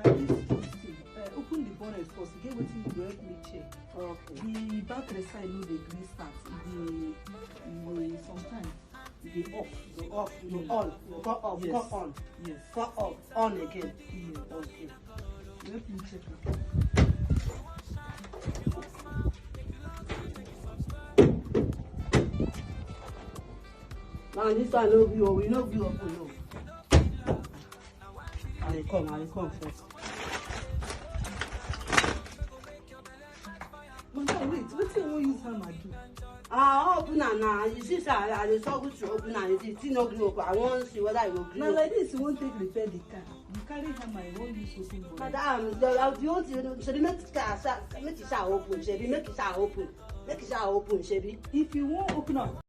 this thing, open the bonnet first. Get what you go help me check. Okay. The battery side no dey green start. Sometimes they off. You off, you on, you go off, Yes. go on. Yes. Go off, on again. Yes. Okay. Help me check it. Now this one no be we no be open no. I dey come first. Madam, wait, what you want use hammer do? Open am now. You see, sir, I dey struggle to open am. You see, no gree open. I wan see whether you go gree. Now like this, you won't take repair the car. You carry hammer, you won't use open bonnet. Madam, the old thing, shebi make it open. Shebi make it open. Make it open, shebi. If you won't open up,